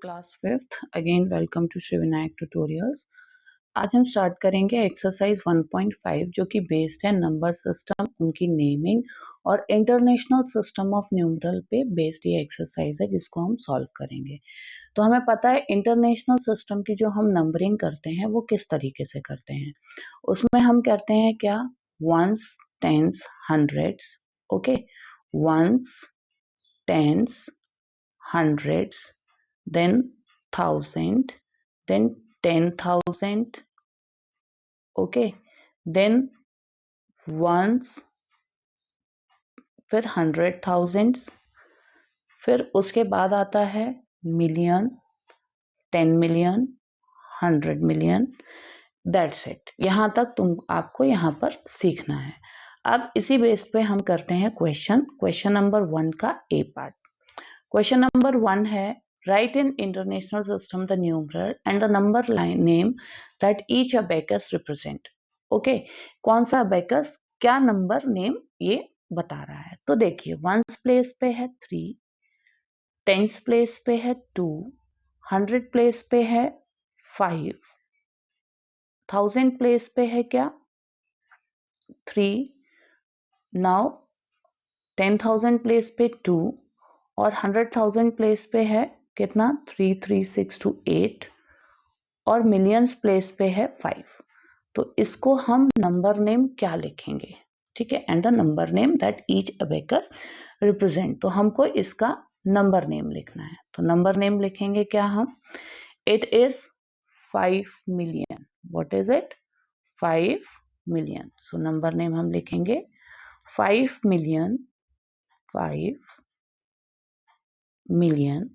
Class fifth again welcome to Shri Vinayak tutorials. आज हम start करेंगे एक्सरसाइज 1.5 जो कि बेस्ड है नंबर सिस्टम, उनकी नेमिंग और इंटरनेशनल सिस्टम ऑफ न्यूमरल पे बेस्ड ये एक्सरसाइज है जिसको हम सॉल्व करेंगे। तो हमें पता है इंटरनेशनल सिस्टम की जो हम नंबरिंग करते हैं वो किस तरीके से करते हैं। उसमें हम करते हैं क्या, ones, tens, hundreds. Okay, ones, tens, hundreds, then thousand, then 10,000, okay, then ones, फिर 100,000, फिर उसके बाद आता है million, 10 million, 100 million. That's it. यहाँ तक आपको यहाँ पर सीखना है। अब इसी बेस पे हम करते हैं क्वेश्चन नंबर 1 का ए पार्ट। क्वेश्चन नंबर 1 है, write in international system the numeral and the number line name that each abacus represent. Okay, कौन सा abacus क्या नंबर नेम ये बता रहा है। तो देखिए, वंस प्लेस पे है 3, टेंस प्लेस पे है 2, 100 प्लेस पे है 5, 1000 प्लेस पे है क्या 3, नाउ 10,000 प्लेस पे 2 और 100,000 प्लेस पे है कितना 3, 3, 6 to 8 और मिलियंस प्लेस पे है 5। तो इसको हम नंबर नेम क्या लिखेंगे, ठीक है, and the number name that each abacus represent. तो हमको इसका नंबर नेम लिखना है। तो नंबर नेम लिखेंगे क्या हम, it is 5 million. What is it, 5 million. So number name हम लिखेंगे 5 मिलियन, 5 मिलियन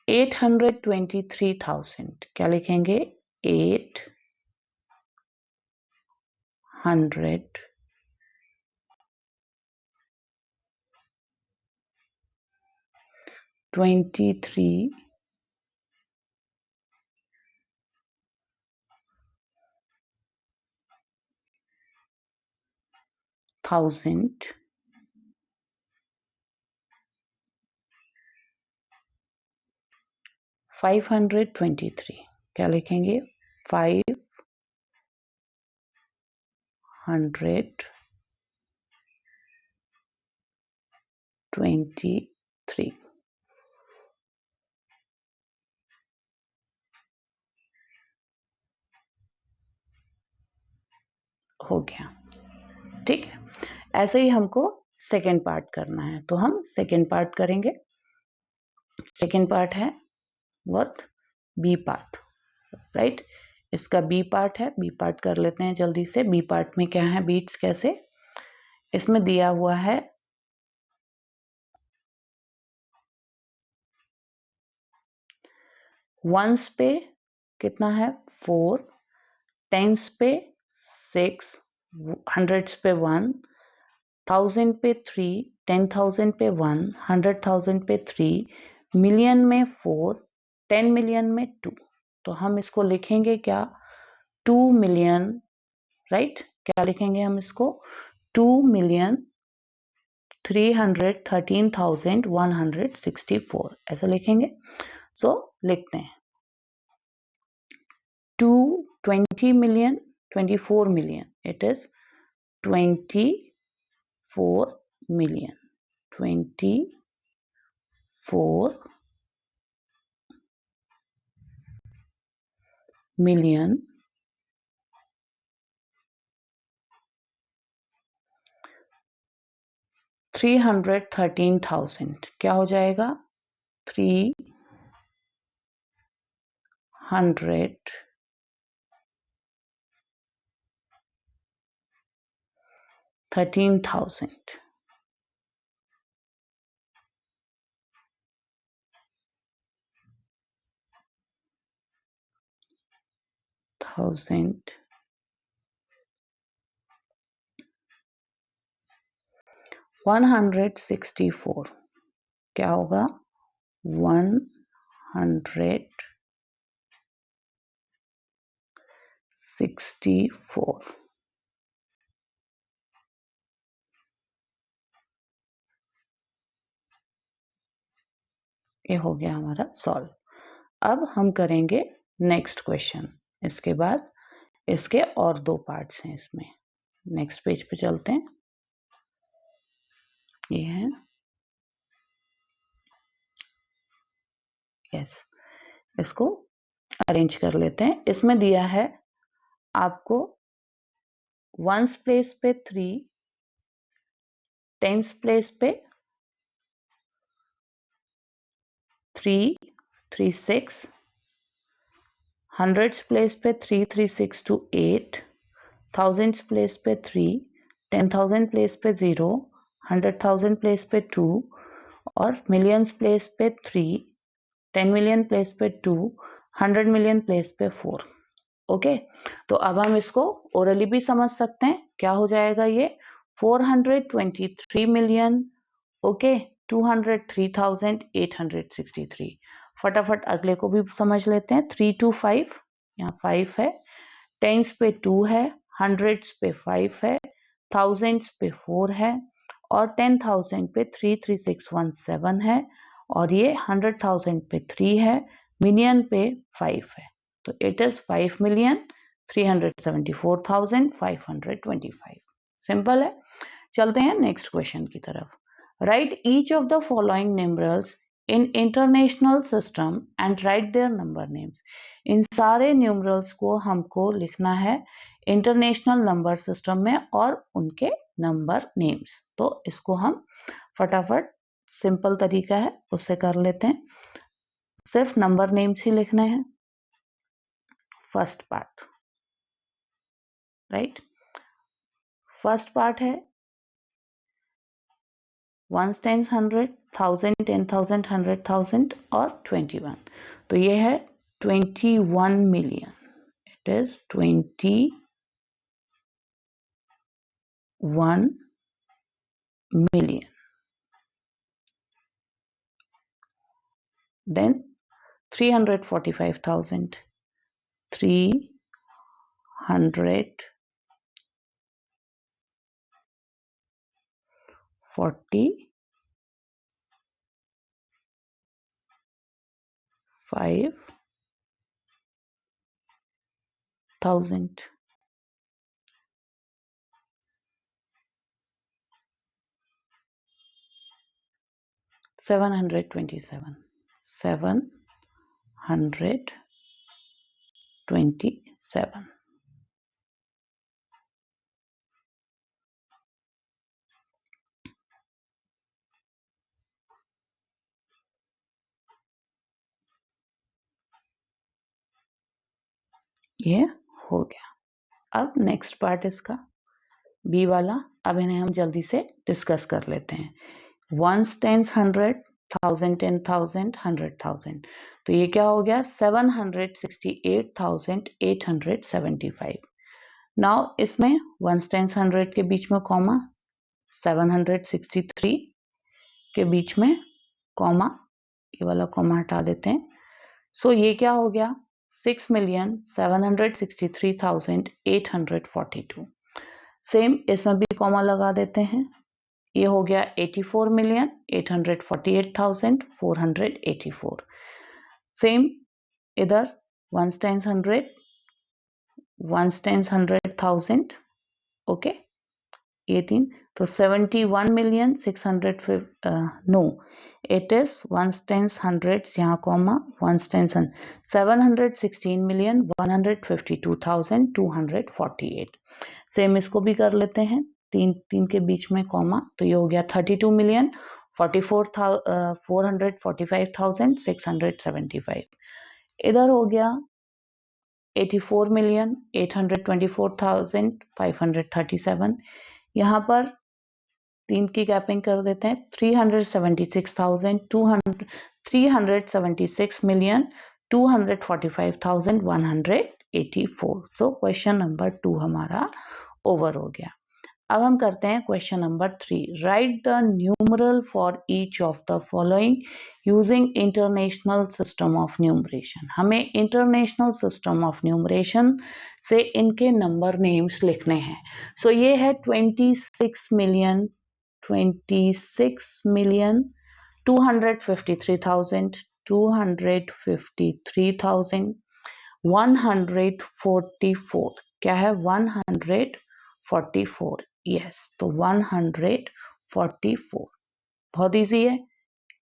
823,000। क्या लिखेंगे, 823,000 523। क्या लिखेंगे, 523 हो गया। ठीक है, ऐसे ही हमको सेकेंड पार्ट करना है। तो हम सेकेंड पार्ट करेंगे। सेकेंड पार्ट है व्हाट, बी पार्ट, राइट। इसका बी पार्ट है, बी पार्ट कर लेते हैं जल्दी से। बी पार्ट में क्या है, बीट्स कैसे, इसमें दिया हुआ है वंस पे कितना है 4, टेंस पे 6, हंड्रेड्स पे 1, 1000 पे 3, 10,000 पे 1, 100,000 पे 3, मिलियन में 4, 10 मिलियन में 2। तो हम इसको लिखेंगे क्या, 2 मिलियन, राइट। क्या लिखेंगे हम इसको, 2,313,164 ऐसा लिखेंगे। सो लिखते हैं 20 million, 24 million, it is 24 million, 24 million 313,000। क्या हो जाएगा, 313,000। थाउजेंड 164। क्या होगा, 164। ये हो गया हमारा सॉल्व। अब हम करेंगे नेक्स्ट क्वेश्चन। इसके बाद इसके और 2 पार्ट्स हैं इसमें। नेक्स्ट पेज पे चलते हैं। ये है, यस, इसको अरेंज कर लेते हैं। इसमें दिया है आपको वंस प्लेस पे 3, टेंस प्लेस पे 3, 3, 6, हंड्रेड्स प्लेस पे 3, 3, 6 to 8, थाउजेंड्स प्लेस पे 3, 10,000 प्लेस पे 0, 100,000 प्लेस पे 2 और मिलियंस प्लेस पे 3, 10 मिलियन प्लेस पे 2, 100 मिलियन प्लेस पे 4। ओके, तो अब हम इसको ओरली भी समझ सकते हैं। क्या हो जाएगा ये 423 मिलियन, ओके, 203,863। फटाफट अगले को भी समझ लेते हैं। 3 to 5, यहाँ 5 है, टेंस पे 2 है, हंड्रेड्स पे 5 है, थाउजेंड्स पे 4 है और 10,000 पे 33617 है और ये 100,000 पे 3 है, मिलियन पे 5 है। तो इट इज 5,374,525। सिंपल है। चलते हैं नेक्स्ट क्वेश्चन की तरफ। Write each of the following numerals in international system and write their number names. इन सारे न्यूमरल्स को हमको लिखना है इंटरनेशनल नंबर सिस्टम में और उनके नंबर नेम्स। तो इसको हम फटाफट, सिंपल तरीका है उससे कर लेते हैं। सिर्फ नंबर नेम्स ही लिखने हैं। First part, right, first part है वंस, टेंस, 100, 1000, 10,000, 100,000 और 21। तो ये है 21 million. It is 21 million. Then 345,000, 345,000. 727. 727. ये हो गया। अब नेक्स्ट पार्ट इसका बी वाला, अब इन्हें हम जल्दी से डिस्कस कर लेते हैं। Ones, tens, 100, 1000, 10,000, 100,000। तो ये क्या हो गया 768,875। नाउ इसमें वंस, टेंस, 100 के बीच में कॉमा, 763 के बीच में कॉमा, ये वाला कॉमा हटा देते हैं। सो ये क्या हो गया 6,763,842। सेम इसमें भी कॉमा लगा देते हैं। ये हो गया 84,848,484। सेम इधर ones, tens, 100, ones, tens, 100,000, okay, ये 3। तो 71,600, no, it is ones, tens, 100 यहाँ कॉमा, वंस, टेंस, 716,152,248। सेम इसको भी कर लेते हैं, 3 के बीच में कॉमा, तो ये हो गया 32,445,675। इधर हो गया 84,824,537। यहाँ पर 3 की गैपिंग कर देते हैं, 376,245,184। सो क्वेश्चन नंबर 2 हमारा ओवर हो गया। अब हम करते हैं question number 3। Right the numeral for each of the following using international system of numeration. हमें इंटरनेशनल सिस्टम ऑफ न्यूमरेशन से इनके नंबर नेम्स लिखने हैं। सो ये है 26 मिलियन, 26 मिलियन 253,000, 253,000, 144, क्या है 144, यस, तो 144 बहुत इजी है।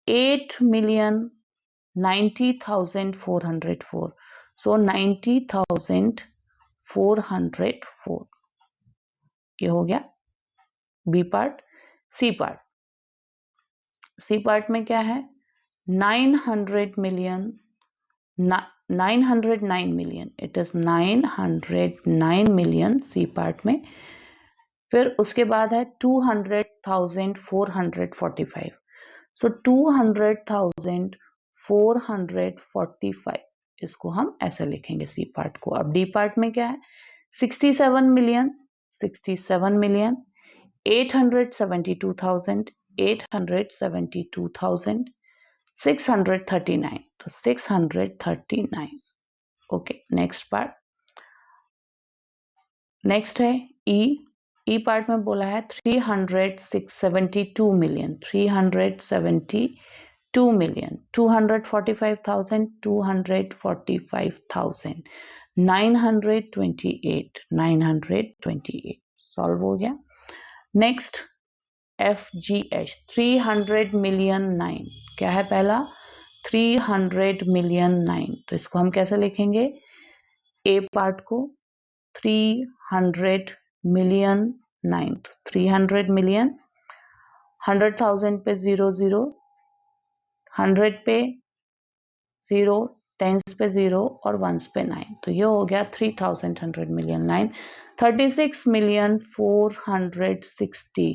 8,90,404, सो 90,404 ये हो गया बी पार्ट। सी पार्ट में क्या है 900 million 909 million, it is 909 million C part में। फिर उसके बाद है 200,445, सो 200,445 इसको हम ऐसे लिखेंगे सी पार्ट को। अब डी पार्ट में क्या है 67 मिलियन 872,000 639, तो 639। Okay, next part. नेक्स्ट है ई पार्ट में बोला है 372 मिलियन 372 मिलियन 245,000 245,000 928 सॉल्व हो गया। Next F G H 300 million 9, क्या है पहला 300 मिलियन 9, तो इसको हम कैसे लिखेंगे ए पार्ट को 300 मिलियन 9, 300 मिलियन 100,000 पे 0 0, 100 पे 0, टेंस पे 0 और वंस पे 9, तो ये हो गया 3,100 मिलियन 9। 36 मिलियन 460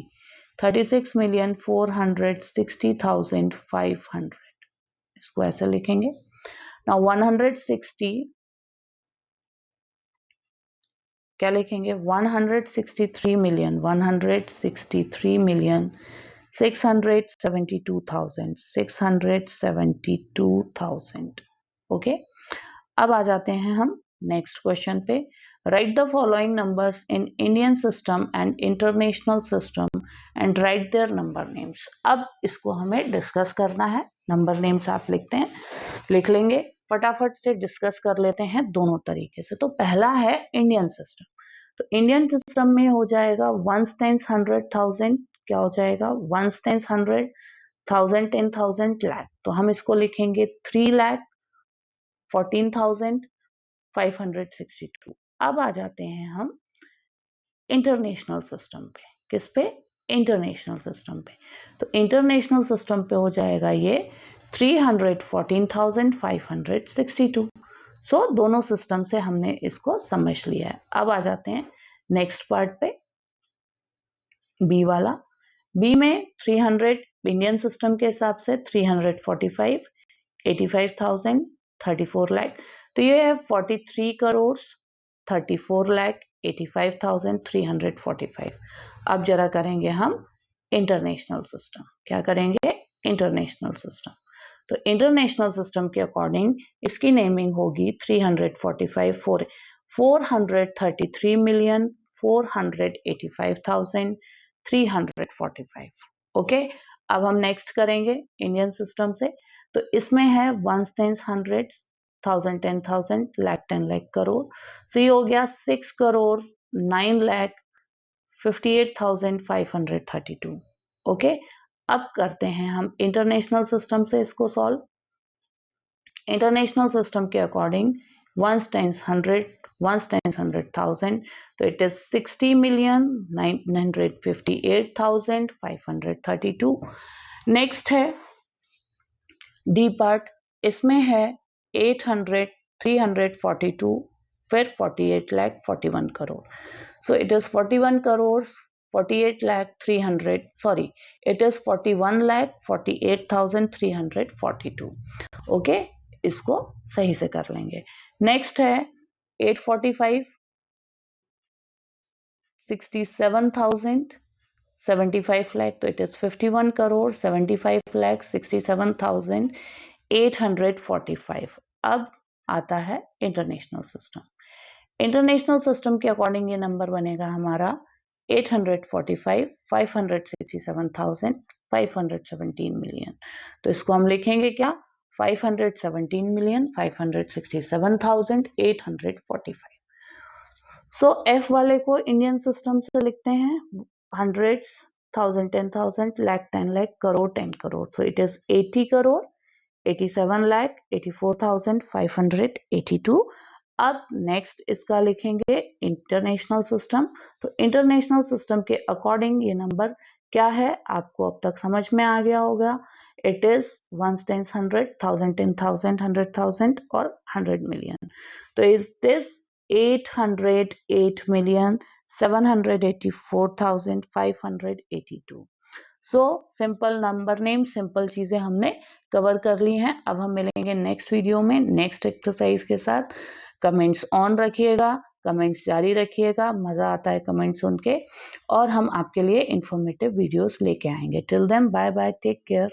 36,460,500 इसको ऐसे लिखेंगे। नाउ 160 क्या लिखेंगे 163 मिलियन 672,000 ओके। अब आ जाते हैं हम नेक्स्ट क्वेश्चन पे। Write the following numbers in Indian system and international system and write their number names. अब इसको हमें डिस्कस करना है। नंबर नेम्स आप लिख लेंगे, फटाफट से डिस्कस कर लेते हैं दोनों तरीके से। तो पहला है इंडियन सिस्टम, तो इंडियन सिस्टम में हो जाएगा 1 टाइम्स 100,000, क्या हो जाएगा 1 टाइम्स 100,000 10,000 लाख, तो हम इसको लिखेंगे 3,14,562। अब आ जाते हैं हम इंटरनेशनल सिस्टम पे। किस पे इंटरनेशनल सिस्टम पे, तो इंटरनेशनल सिस्टम पे हो जाएगा ये 314,562। सो दोनों सिस्टम से हमने इसको समझ लिया है। अब आ जाते हैं नेक्स्ट पार्ट पे, बी वाला। बी में 300 इंडियन सिस्टम के हिसाब से 345, 85,000, 34 लाख, तो ये है 43 करोड़ 34 लाख 85,345। अब जरा करेंगे हम इंटरनेशनल सिस्टम। क्या करेंगे इंटरनेशनल सिस्टम, तो इंटरनेशनल सिस्टम के अकॉर्डिंग इसकी नेमिंग होगी 345 433 मिलियन 485,345। ओके, अब हम नेक्स्ट करेंगे इंडियन सिस्टम से। तो इसमें है 1 टाइम्स 100, 1000 10,000 लाख 10 लाख करोड़, सो ये हो गया 6 करोड़ 9 लाख 58,532। ओके, अब करते हैं हम इंटरनेशनल सिस्टम से इसको सॉल्व। इंटरनेशनल सिस्टम के अकॉर्डिंग 1 टाइम्स 100, 1 टाइम्स 100,000, तो इट इज 60,958,532। नेक्स्ट है डी पार्ट, इसमें है 800, 342, फिर 48 lakh 41 crore, so it is 41 crore 48 lakh 300, sorry it is 41 lakh 48,342। Okay, इसको सही से कर लेंगे। नेक्स्ट है 845, 67,000, 75 लाख, तो इट इज 51 करोड़ 75 लाख 67,845। अब आता है इंटरनेशनल सिस्टम। इंटरनेशनल सिस्टम के अकॉर्डिंग ये नंबर बनेगा हमारा 845, 567,000, 517 मिलियन। तो इसको हम लिखेंगे क्या, 517 मिलियन 567,845। सो एफ वाले को इंडियन सिस्टम से लिखते हैं hundreds, 1000, 10,000, lakh, 10 lakh, crore, 10 crore. So it is 80 crore, 87 lakh, 84,582। अब नेक्स्ट इसका लिखेंगे इंटरनेशनल सिस्टम। तो इंटरनेशनल सिस्टम के अकॉर्डिंग ये नंबर क्या है आपको अब तक समझ में आ गया होगा। इट इज 1 10 100, 1000 10,000, 100,000 और 100 मिलियन। तो is this 808,784,582। So simple number name, simple चीजें हमने कवर कर ली हैं। अब हम मिलेंगे नेक्स्ट वीडियो में नेक्स्ट एक्सरसाइज के साथ। कमेंट्स ऑन रखिएगा, कमेंट्स जारी रखिएगा, मजा आता है कमेंट्स सुन के, और हम आपके लिए इंफॉर्मेटिव वीडियोस लेके आएंगे। Till then bye bye, take care.